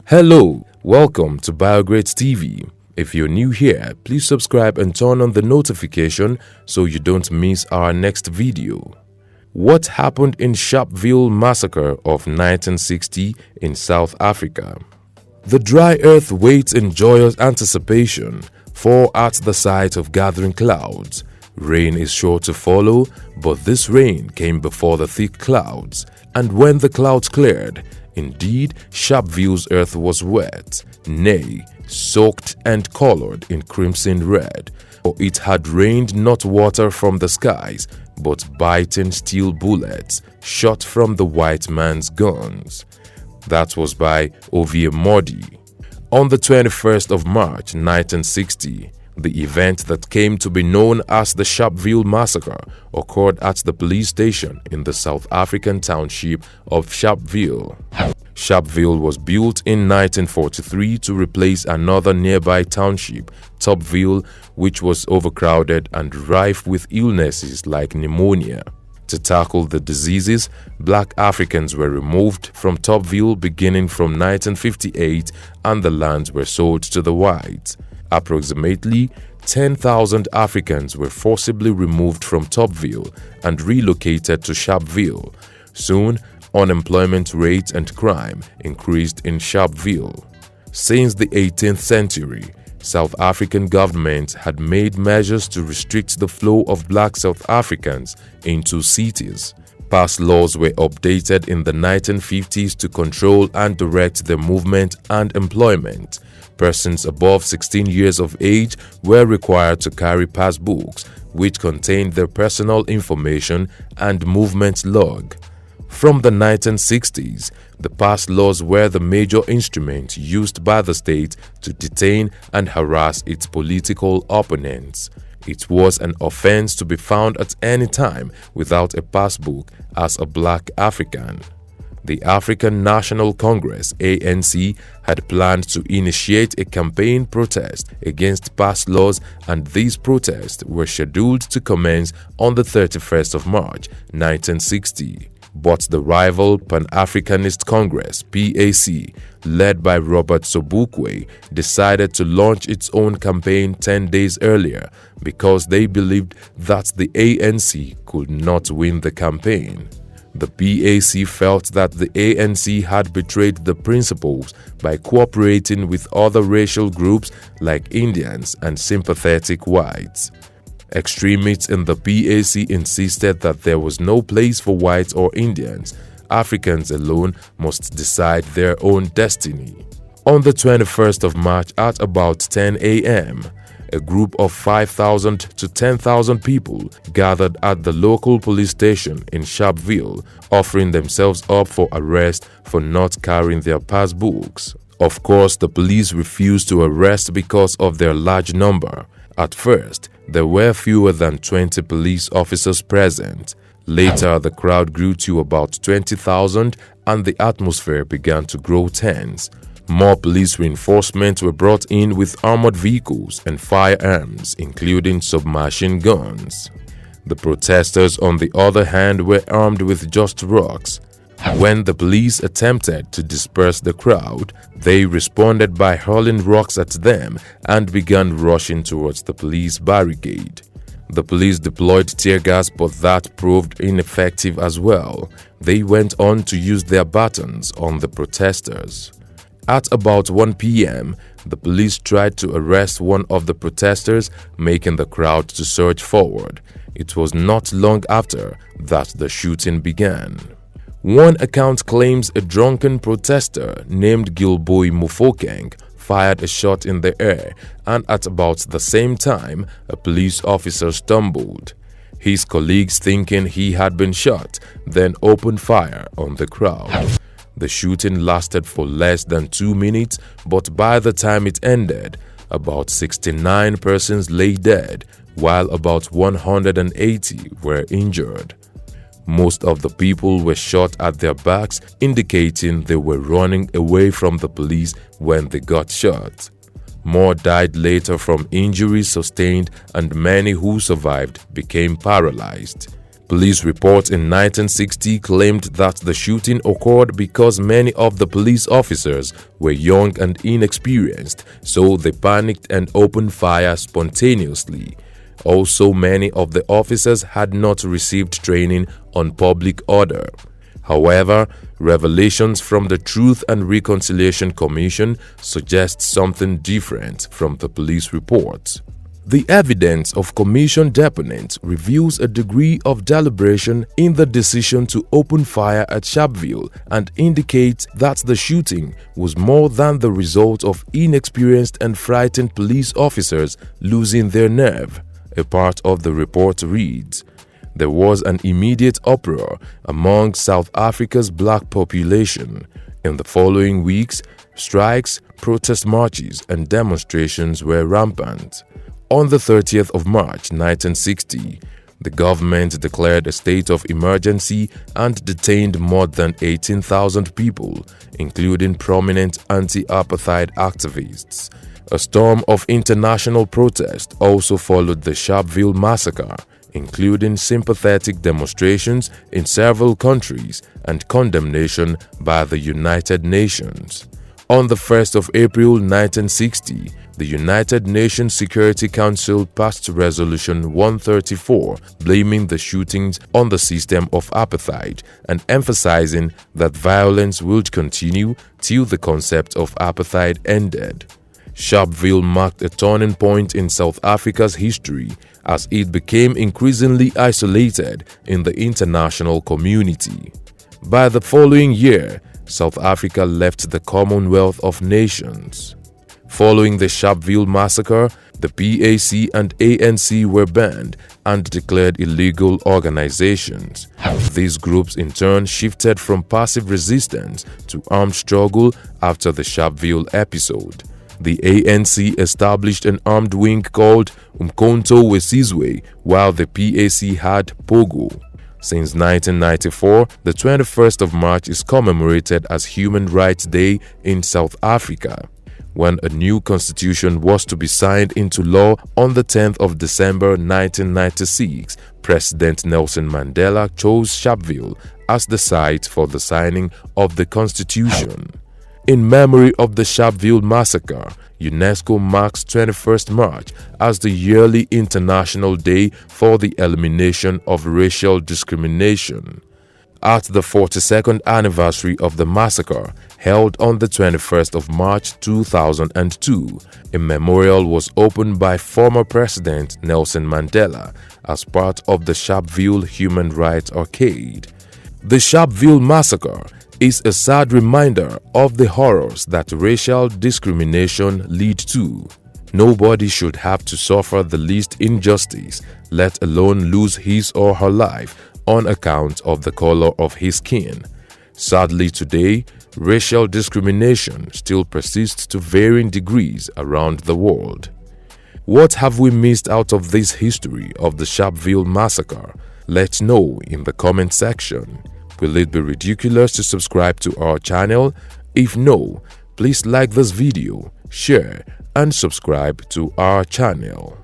Hello, welcome to BioGreats TV. If you're new here, please subscribe and turn on the notification so you don't miss our next video. What happened in Sharpville Massacre of 1960 in South Africa? The dry earth waits in joyous anticipation for at the sight of gathering clouds. Rain is sure to follow, but this rain came before the thick clouds, and when the clouds cleared, indeed, Sharpville's earth was wet, nay, soaked and colored in crimson red, for it had rained not water from the skies, but biting steel bullets shot from the white man's guns. That was by Ovie Modi. On the 21st of March 1960, the event that came to be known as the Sharpville Massacre occurred at the police station in the South African township of Sharpville. Sharpville was built in 1943 to replace another nearby township, Topville, which was overcrowded and rife with illnesses like pneumonia. To tackle the diseases, black Africans were removed from Topville beginning from 1958 and the lands were sold to the whites. Approximately 10,000 Africans were forcibly removed from Topville and relocated to Sharpville. Soon, unemployment rate and crime increased in Sharpville. Since the 18th century, South African governments had made measures to restrict the flow of black South Africans into cities. Past laws were updated in the 1950s to control and direct their movement and employment. Persons above 16 years of age were required to carry passbooks, which contained their personal information and movement log. From the 1960s, the pass laws were the major instrument used by the state to detain and harass its political opponents. It was an offense to be found at any time without a passbook as a black African. The African National Congress (ANC) had planned to initiate a campaign protest against pass laws, and these protests were scheduled to commence on the 31st of March 1960. But the rival Pan-Africanist Congress (PAC), led by Robert Sobukwe, decided to launch its own campaign 10 days earlier because they believed that the ANC could not win the campaign. The PAC felt that the ANC had betrayed the principles by cooperating with other racial groups like Indians and sympathetic whites. Extremists in the PAC insisted that there was no place for whites or Indians. Africans alone must decide their own destiny. On the 21st of March at about 10 a.m., a group of 5,000 to 10,000 people gathered at the local police station in Sharpville, offering themselves up for arrest for not carrying their passbooks. Of course, the police refused to arrest because of their large number. At first, there were fewer than 20 police officers present. Later, the crowd grew to about 20,000 and the atmosphere began to grow tense. More police reinforcements were brought in with armored vehicles and firearms, including submachine guns. The protesters, on the other hand, were armed with just rocks. When the police attempted to disperse the crowd, they responded by hurling rocks at them and began rushing towards the police barricade. The police deployed tear gas, but that proved ineffective as well. They went on to use their batons on the protesters. At about 1 p.m., the police tried to arrest one of the protesters, making the crowd to surge forward. It was not long after that the shooting began. One account claims a drunken protester named Gilboy Mufokeng fired a shot in the air, and at about the same time, a police officer stumbled. His colleagues, thinking he had been shot, then opened fire on the crowd. The shooting lasted for less than 2 minutes, but by the time it ended, about 69 persons lay dead, while about 180 were injured. Most of the people were shot at their backs, indicating they were running away from the police when they got shot. More died later from injuries sustained, and many who survived became paralyzed. Police reports in 1960 claimed that the shooting occurred because many of the police officers were young and inexperienced, so they panicked and opened fire spontaneously. Also, many of the officers had not received training on public order. However, revelations from the Truth and Reconciliation Commission suggest something different from the police reports. The evidence of commission deponents reveals a degree of deliberation in the decision to open fire at Sharpville and indicates that the shooting was more than the result of inexperienced and frightened police officers losing their nerve. A part of the report reads, "There was an immediate uproar among South Africa's black population. In the following weeks, strikes, protest marches, and demonstrations were rampant. On the 30th of March 1960, the government declared a state of emergency and detained more than 18,000 people, including prominent anti-apartheid activists. A storm of international protest also followed the Sharpville Massacre, including sympathetic demonstrations in several countries and condemnation by the United Nations. On the 1st of April 1960, the United Nations Security Council passed Resolution 134, blaming the shootings on the system of apartheid and emphasizing that violence would continue till the concept of apartheid ended. Sharpville marked a turning point in South Africa's history as it became increasingly isolated in the international community. By the following year, South Africa left the Commonwealth of Nations. Following the Sharpville Massacre, the PAC and ANC were banned and declared illegal organizations. These groups in turn shifted from passive resistance to armed struggle after the Sharpville episode. The ANC established an armed wing called Umkhonto weSizwe, while the PAC had Pogo. Since 1994, the 21st of March is commemorated as Human Rights Day in South Africa. When a new constitution was to be signed into law on the 10th of December 1996, President Nelson Mandela chose Sharpville as the site for the signing of the constitution. In memory of the Sharpville Massacre, UNESCO marks 21st March as the yearly International Day for the Elimination of Racial Discrimination. At the 42nd anniversary of the massacre, held on the 21st of March 2002, a memorial was opened by former President Nelson Mandela as part of the Sharpville Human Rights Arcade. The Sharpville Massacre is a sad reminder of the horrors that racial discrimination leads to. Nobody should have to suffer the least injustice, let alone lose his or her life on account of the color of his skin. Sadly, today, racial discrimination still persists to varying degrees around the world. What have we missed out of this history of the Sharpville Massacre? Let's know in the comment section. Will it be ridiculous to subscribe to our channel? If no, please like this video, share, and subscribe to our channel.